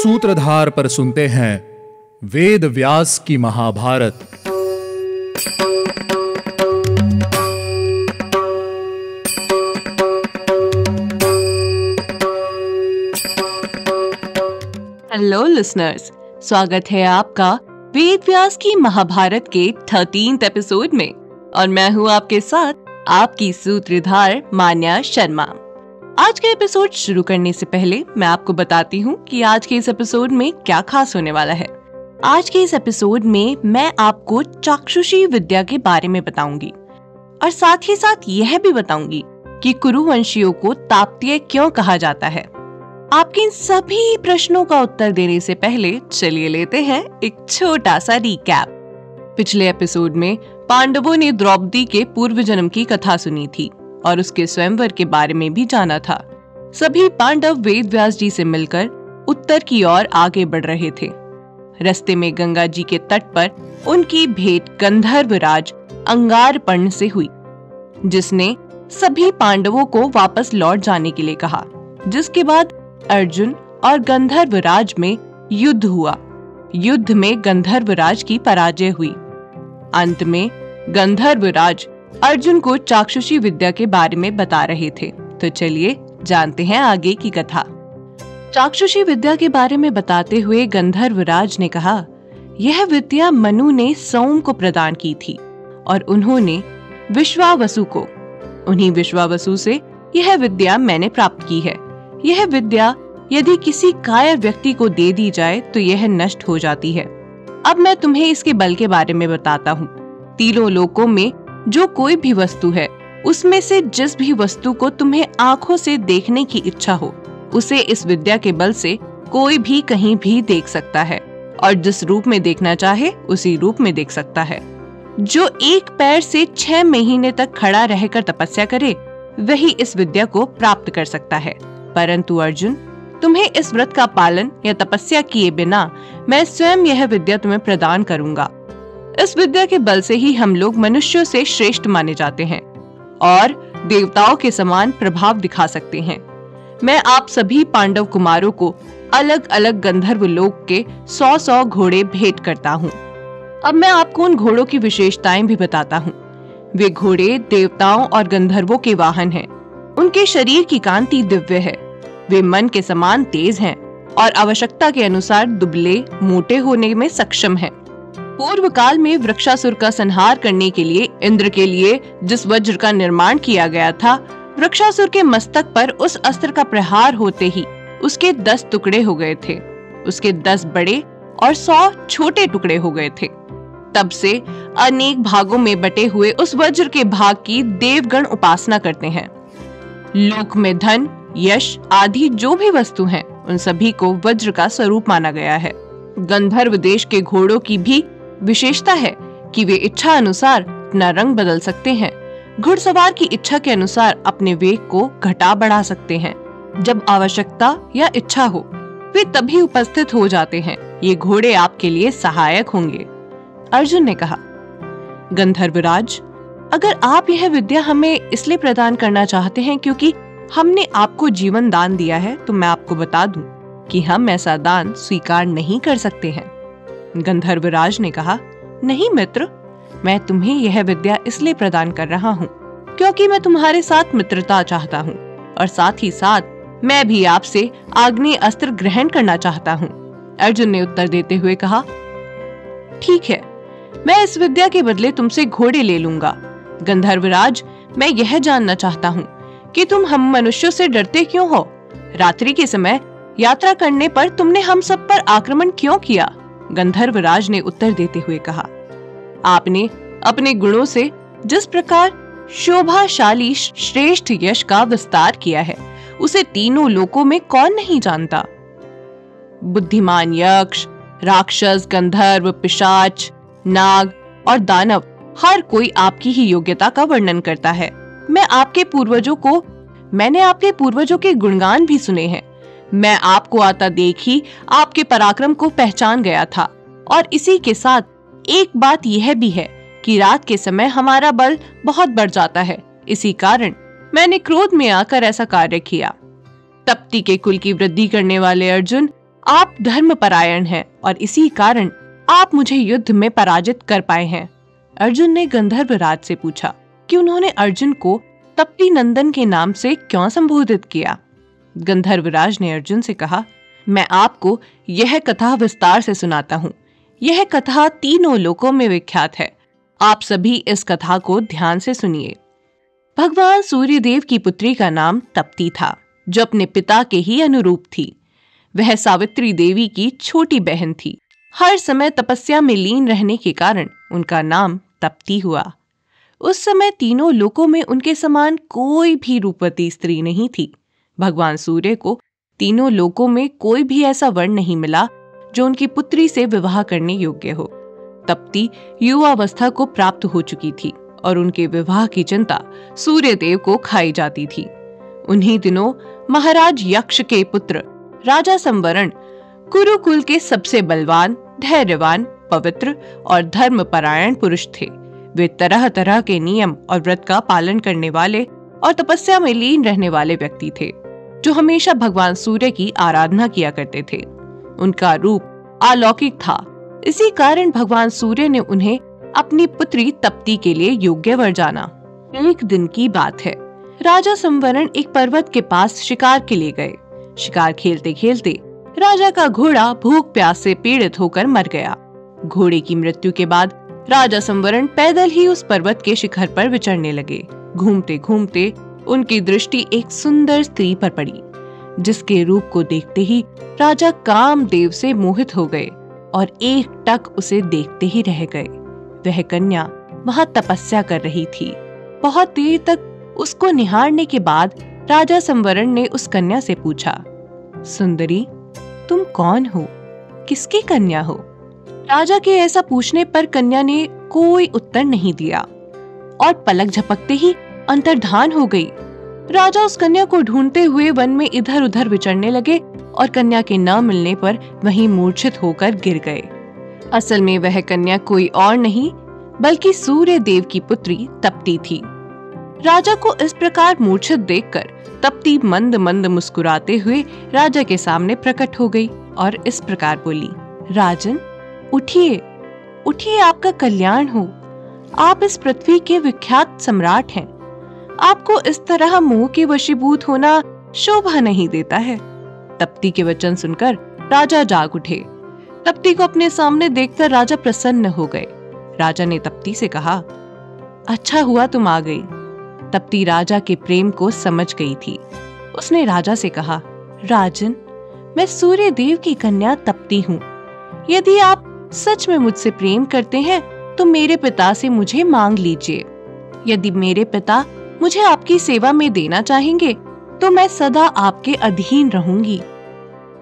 सूत्रधार पर सुनते हैं वेद व्यास की महाभारत। हेलो लिसनर्स, स्वागत है आपका वेद व्यास की महाभारत के 13th एपिसोड में और मैं हूँ आपके साथ आपकी सूत्रधार मान्या शर्मा। आज के एपिसोड शुरू करने से पहले मैं आपको बताती हूँ कि आज के इस एपिसोड में क्या खास होने वाला है। आज के इस एपिसोड में मैं आपको चाक्षुषी विद्या के बारे में बताऊंगी और साथ ही साथ यह भी बताऊंगी कि कुरुवंशियों को ताप्तीय क्यों कहा जाता है। आपके इन सभी प्रश्नों का उत्तर देने से पहले चलिए लेते हैं एक छोटा सा रिकैप। पिछले एपिसोड में पांडवों ने द्रौपदी के पूर्व जन्म की कथा सुनी थी और उसके स्वयंवर के बारे में भी जाना था। सभी पांडव वेद व्यास जी से मिलकर उत्तर की ओर आगे बढ़ रहे थे। रास्ते में गंगा जी के तट पर उनकी भेंट गंधर्वराज अंगारपर्ण से हुई, जिसने सभी पांडवों को वापस लौट जाने के लिए कहा। जिसके बाद अर्जुन और गंधर्वराज में युद्ध हुआ। युद्ध में गंधर्वराज की पराजय हुई। अंत में गंधर्वराज अर्जुन को चाक्षुषी विद्या के बारे में बता रहे थे। तो चलिए जानते हैं आगे की कथा। चाक्षुषी विद्या के बारे में बताते हुए गंधर्वराज ने कहा, यह विद्या मनु ने सोम को प्रदान की थी और उन्होंने विश्वावसु को। उन्हीं विश्वावसु से यह विद्या मैंने प्राप्त की है। यह विद्या यदि किसी कायर व्यक्ति को दे दी जाए तो यह नष्ट हो जाती है। अब मैं तुम्हें इसके बल के बारे में बताता हूँ। तीनों लोकों में जो कोई भी वस्तु है, उसमें से जिस भी वस्तु को तुम्हें आंखों से देखने की इच्छा हो, उसे इस विद्या के बल से कोई भी कहीं भी देख सकता है और जिस रूप में देखना चाहे उसी रूप में देख सकता है। जो एक पैर से 6 महीने तक खड़ा रहकर तपस्या करे, वही इस विद्या को प्राप्त कर सकता है। परंतु अर्जुन, तुम्हें इस व्रत का पालन या तपस्या किए बिना मैं स्वयं यह विद्या तुम्हें प्रदान करूंगा। इस विद्या के बल से ही हम लोग मनुष्यों से श्रेष्ठ माने जाते हैं और देवताओं के समान प्रभाव दिखा सकते हैं। मैं आप सभी पांडव कुमारों को अलग अलग गंधर्व लोक के 100 घोड़े भेंट करता हूँ। अब मैं आपको उन घोड़ों की विशेषताएं भी बताता हूँ। वे घोड़े देवताओं और गंधर्वों के वाहन हैं। उनके शरीर की कांति दिव्य है। वे मन के समान तेज हैं और आवश्यकता के अनुसार दुबले मोटे होने में सक्षम हैं। पूर्व काल में वृक्षासुर का संहार करने के लिए इंद्र के लिए जिस वज्र का निर्माण किया गया था, वृक्षासुर के मस्तक पर उस अस्त्र का प्रहार होते ही उसके 10 टुकड़े हो गए थे। उसके 10 बड़े और 100 छोटे टुकड़े हो गए थे। तब से अनेक भागों में बटे हुए उस वज्र के भाग की देवगण उपासना करते हैं। लोक में धन, यश आदि जो भी वस्तु हैं, उन सभी को वज्र का स्वरूप माना गया है। गंधर्व देश के घोड़ों की भी विशेषता है कि वे इच्छा अनुसार अपना रंग बदल सकते हैं। घुड़सवार की इच्छा के अनुसार अपने वेग को घटा बढ़ा सकते हैं। जब आवश्यकता या इच्छा हो, वे तभी उपस्थित हो जाते हैं। ये घोड़े आपके लिए सहायक होंगे। अर्जुन ने कहा, गंधर्वराज, अगर आप यह विद्या हमें इसलिए प्रदान करना चाहते हैं क्योंकि हमने आपको जीवन दान दिया है, तो मैं आपको बता दूं कि हम ऐसा दान स्वीकार नहीं कर सकते हैं। गंधर्वराज ने कहा, नहीं मित्र, मैं तुम्हें यह विद्या इसलिए प्रदान कर रहा हूँ क्योंकि मैं तुम्हारे साथ मित्रता चाहता हूँ और साथ ही साथ मैं भी आपसे आग्नेय अस्त्र ग्रहण करना चाहता हूँ। अर्जुन ने उत्तर देते हुए कहा, ठीक है, मैं इस विद्या के बदले तुमसे घोड़े ले लूंगा। गंधर्वराज, मैं यह जानना चाहता हूँ कि तुम हम मनुष्यों से डरते क्यों हो? रात्रि के समय यात्रा करने पर तुमने हम सब पर आक्रमण क्यों किया? गंधर्वराज ने उत्तर देते हुए कहा, आपने अपने गुणों से जिस प्रकार शोभाशाली श्रेष्ठ यश का विस्तार किया है, उसे तीनों लोकों में कौन नहीं जानता। बुद्धिमान यक्ष, राक्षस, गंधर्व, पिशाच, नाग और दानव, हर कोई आपकी ही योग्यता का वर्णन करता है। मैंने आपके पूर्वजों के गुणगान भी सुने हैं। मैं आपको आता देख ही आपके पराक्रम को पहचान गया था और इसी के साथ एक बात यह भी है कि रात के समय हमारा बल बहुत बढ़ जाता है। इसी कारण मैंने क्रोध में आकर ऐसा कार्य किया। तप्ती के कुल की वृद्धि करने वाले अर्जुन, आप धर्मपरायण हैं और इसी कारण आप मुझे युद्ध में पराजित कर पाए हैं। अर्जुन ने गंधर्वराज से पूछा कि उन्होंने अर्जुन को तप्ती नंदन के नाम से क्यों संबोधित किया। गंधर्वराज ने अर्जुन से कहा, मैं आपको यह कथा विस्तार से सुनाता हूँ। यह कथा तीनों लोकों में विख्यात है। आप सभी इस कथा को ध्यान से सुनिए। भगवान सूर्यदेव की पुत्री का नाम तप्ती था, जो अपने पिता के ही अनुरूप थी। वह सावित्री देवी की छोटी बहन थी। हर समय तपस्या में लीन रहने के कारण उनका नाम तप्ती हुआ। उस समय तीनों लोकों में उनके समान कोई भी रूपवती स्त्री नहीं थी। भगवान सूर्य को तीनों लोकों में कोई भी ऐसा वर नहीं मिला जो उनकी पुत्री से विवाह करने योग्य हो। तप्ती युवावस्था को प्राप्त हो चुकी थी और उनके विवाह की चिंता सूर्यदेव को खाई जाती थी। उन्हीं दिनों महाराज यक्ष के पुत्र राजा संवरण कुरुकुल के सबसे बलवान, धैर्यवान, पवित्र और धर्मपरायण पुरुष थे। वे तरह तरह के नियम और व्रत का पालन करने वाले और तपस्या में लीन रहने वाले व्यक्ति थे, जो हमेशा भगवान सूर्य की आराधना किया करते थे। उनका रूप अलौकिक था। इसी कारण भगवान सूर्य ने उन्हें अपनी पुत्री तप्ती के लिए योग्य वर जाना। एक दिन की बात है, राजा संवरण एक पर्वत के पास शिकार के लिए गए। शिकार खेलते खेलते राजा का घोड़ा भूख प्यास से पीड़ित होकर मर गया। घोड़े की मृत्यु के बाद राजा संवरण पैदल ही उस पर्वत के शिखर पर विचरने लगे। घूमते घूमते उनकी दृष्टि एक सुंदर स्त्री पर पड़ी, जिसके रूप को देखते ही राजा कामदेव से मोहित हो गए और एक टक उसे देखते ही रह गए। वह कन्या वहां तपस्या कर रही थी। बहुत देर तक उसको निहारने के बाद राजा संवरण ने उस कन्या से पूछा, सुंदरी, तुम कौन हो? किसकी कन्या हो? राजा के ऐसा पूछने पर कन्या ने कोई उत्तर नहीं दिया और पलक झपकते ही अंतर्धान हो गई। राजा उस कन्या को ढूंढते हुए वन में इधर उधर विचरने लगे और कन्या के न मिलने पर वहीं मूर्छित होकर गिर गए। असल में वह कन्या कोई और नहीं बल्कि सूर्य देव की पुत्री तप्ती थी। राजा को इस प्रकार मूर्छित देखकर तप्ती मंद मंद मुस्कुराते हुए राजा के सामने प्रकट हो गई और इस प्रकार बोली, राजन, उठिए, उठिए, आपका कल्याण हो। आप इस पृथ्वी के विख्यात सम्राट हैं। आपको इस तरह मोह के वशीभूत होना शोभा नहीं देता है। तप्ती के वचन सुनकर राजा जाग उठे। तप्ती को अपने सामने देखकर राजा प्रसन्न हो गए। राजा ने तप्ती से कहा, अच्छा हुआ तुम आ गई। तप्ती राजा के प्रेम को समझ गई थी। उसने राजा से कहा, राजन, मैं सूर्य देव की कन्या तप्ती हूँ। यदि आप सच में मुझसे प्रेम करते हैं तो मेरे पिता से मुझे मांग लीजिए। यदि मेरे पिता मुझे आपकी सेवा में देना चाहेंगे तो मैं सदा आपके अधीन रहूंगी।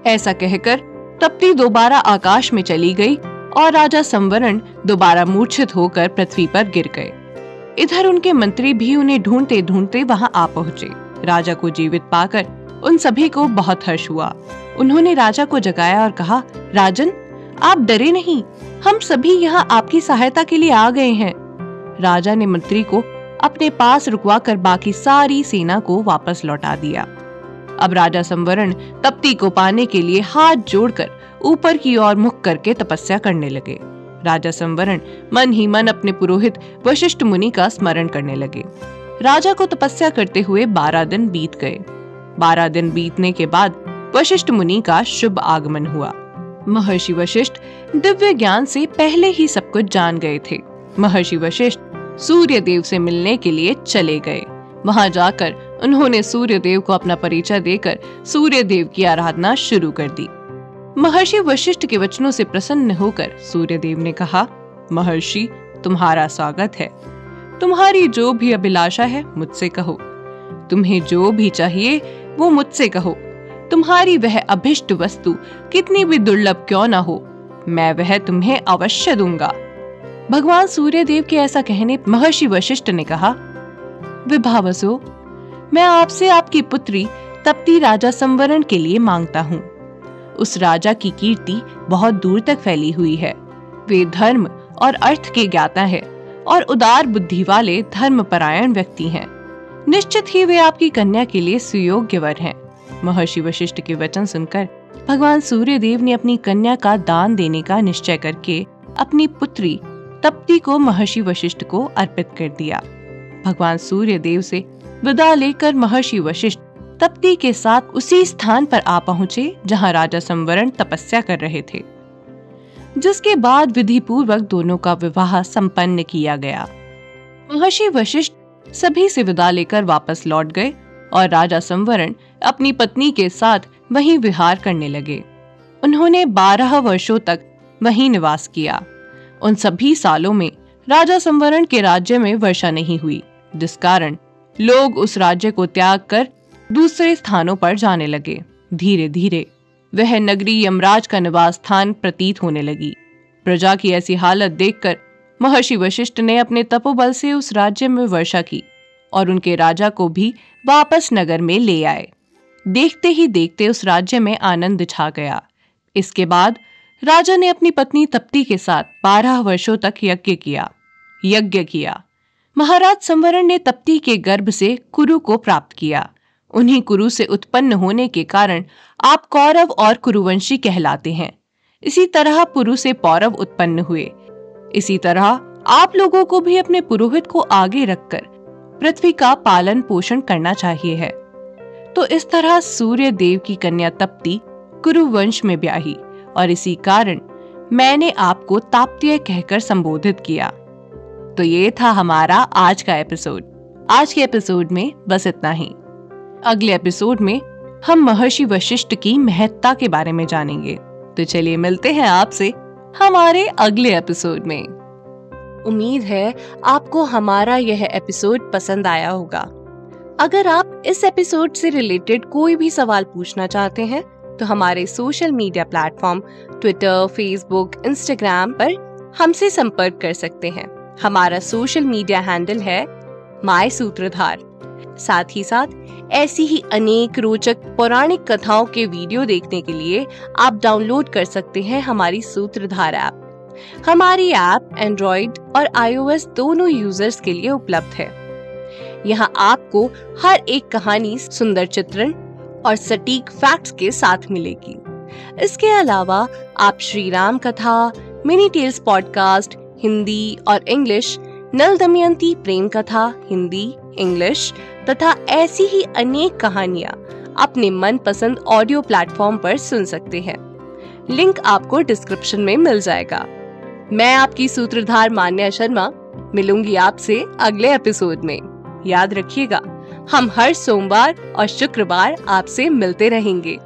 ऐसा कहकर तप्ती दोबारा आकाश में चली गई और राजा संवरण दोबारा मूर्छित होकर पृथ्वी पर गिर गए। इधर उनके मंत्री भी उन्हें ढूंढते ढूंढते वहां आ पहुंचे। राजा को जीवित पाकर उन सभी को बहुत हर्ष हुआ। उन्होंने राजा को जगाया और कहा, राजन, आप डरे नहीं, हम सभी यहाँ आपकी सहायता के लिए आ गए हैं। राजा ने मंत्री को अपने पास रुकवाकर बाकी सारी सेना को वापस लौटा दिया। अब राजा संवरण तप्ती को पाने के लिए हाथ जोड़कर ऊपर की ओर मुख करके तपस्या करने लगे। राजा संवरण मन ही मन अपने पुरोहित वशिष्ठ मुनि का स्मरण करने लगे। राजा को तपस्या करते हुए 12 दिन बीत गए। 12 दिन बीतने के बाद वशिष्ठ मुनि का शुभ आगमन हुआ। महर्षि वशिष्ठ दिव्य ज्ञान से पहले ही सब कुछ जान गए थे। महर्षि वशिष्ठ सूर्य देव से मिलने के लिए चले गए। वहां जाकर उन्होंने सूर्य देव को अपना परिचय देकर सूर्य देव की आराधना शुरू कर दी। महर्षि वशिष्ठ के वचनों से प्रसन्न होकर सूर्य देव ने कहा, महर्षि, तुम्हारा स्वागत है। तुम्हारी जो भी अभिलाषा है मुझसे कहो। तुम्हें जो भी चाहिए वो मुझसे कहो। तुम्हारी वह अभिष्ट वस्तु कितनी भी दुर्लभ क्यों न हो, मैं वह तुम्हें अवश्य दूंगा। भगवान सूर्यदेव के ऐसा कहने महर्षि वशिष्ठ ने कहा, विभावसो, मैं आपसे आपकी पुत्री तप्ती राजा संवरण के लिए मांगता हूँ। उस राजा की कीर्ति बहुत दूर तक फैली हुई है। वे धर्म और अर्थ के ज्ञाता है और उदार बुद्धि वाले धर्मपरायण व्यक्ति हैं। निश्चित ही वे आपकी कन्या के लिए सुयोग्य वर हैं। महर्षि वशिष्ठ के वचन सुनकर भगवान सूर्यदेव ने अपनी कन्या का दान देने का निश्चय करके अपनी पुत्री तप्ती को महर्षि वशिष्ठ को अर्पित कर दिया। भगवान सूर्यदेव से विदा लेकर महर्षि वशिष्ठ तप्ती के साथ उसी स्थान पर आ पहुंचे जहां राजा संवरण तपस्या कर रहे थे, जिसके बाद विधि पूर्वक दोनों का विवाह संपन्न किया गया। महर्षि वशिष्ठ सभी से विदा लेकर वापस लौट गए और राजा संवरण अपनी पत्नी के साथ वहीं विहार करने लगे। उन्होंने 12 वर्षों तक वहीं निवास किया। उन सभी सालों में राजा संवरण के राज्य में वर्षा नहीं हुई, जिस कारण लोग उस राज्य को त्याग कर दूसरे स्थानों पर जाने लगे। धीरे धीरे वह नगरी यमराज का निवास स्थान प्रतीत होने लगी। प्रजा की ऐसी हालत देखकर महर्षि वशिष्ठ ने अपने तपोबल से उस राज्य में वर्षा की और उनके राजा को भी वापस नगर में ले आए। देखते ही देखते उस राज्य में आनंद छा गया। इसके बाद राजा ने अपनी पत्नी तप्ती के साथ 12 वर्षों तक यज्ञ किया। महाराज संवरण ने तप्ती के गर्भ से कुरु को प्राप्त किया। उन्हीं कुरु से उत्पन्न होने के कारण आप कौरव और कुरुवंशी कहलाते हैं। इसी तरह पुरु से पौरव उत्पन्न हुए। इसी तरह आप लोगों को भी अपने पुरोहित को आगे रखकर पृथ्वी का पालन पोषण करना चाहिए है। तो इस तरह सूर्य देव की कन्या तप्ती कुरुवंश में ब्याही और इसी कारण मैंने आपको ताप्तीय कहकर संबोधित किया। तो ये था हमारा आज का एपिसोड। आज के एपिसोड में बस इतना ही। अगले एपिसोड में हम महर्षि वशिष्ठ की महत्ता के बारे में जानेंगे। तो चलिए मिलते हैं आपसे हमारे अगले एपिसोड में। उम्मीद है आपको हमारा यह एपिसोड पसंद आया होगा। अगर आप इस एपिसोड से रिलेटेड कोई भी सवाल पूछना चाहते हैं तो हमारे social media platform Twitter, Facebook, Instagram पर हमसे संपर्क कर सकते हैं। हमारा सोशल मीडिया हैंडल है माय सूत्रधार। साथ ही साथ ऐसी ही अनेक रोचक पौराणिक कथाओं के वीडियो देखने के लिए आप डाउनलोड कर सकते हैं हमारी सूत्रधार ऐप। हमारी ऐप एंड्रॉइड और iOS दोनों यूजर्स के लिए उपलब्ध है। यहाँ आपको हर एक कहानी सुंदर चित्रण और सटीक फैक्ट्स के साथ मिलेगी। इसके अलावा आप श्री राम कथा, मिनी टेल्स पॉडकास्ट हिंदी और इंग्लिश, नल दमयंती प्रेम कथा हिंदी, इंग्लिश तथा ऐसी ही अनेक कहानियाँ अपने मनपसंद ऑडियो प्लेटफॉर्म पर सुन सकते हैं। लिंक आपको डिस्क्रिप्शन में मिल जाएगा। मैं आपकी सूत्रधार मान्या शर्मा मिलूंगी आपसे अगले एपिसोड में। याद रखिएगा, हम हर सोमवार और शुक्रवार आपसे मिलते रहेंगे।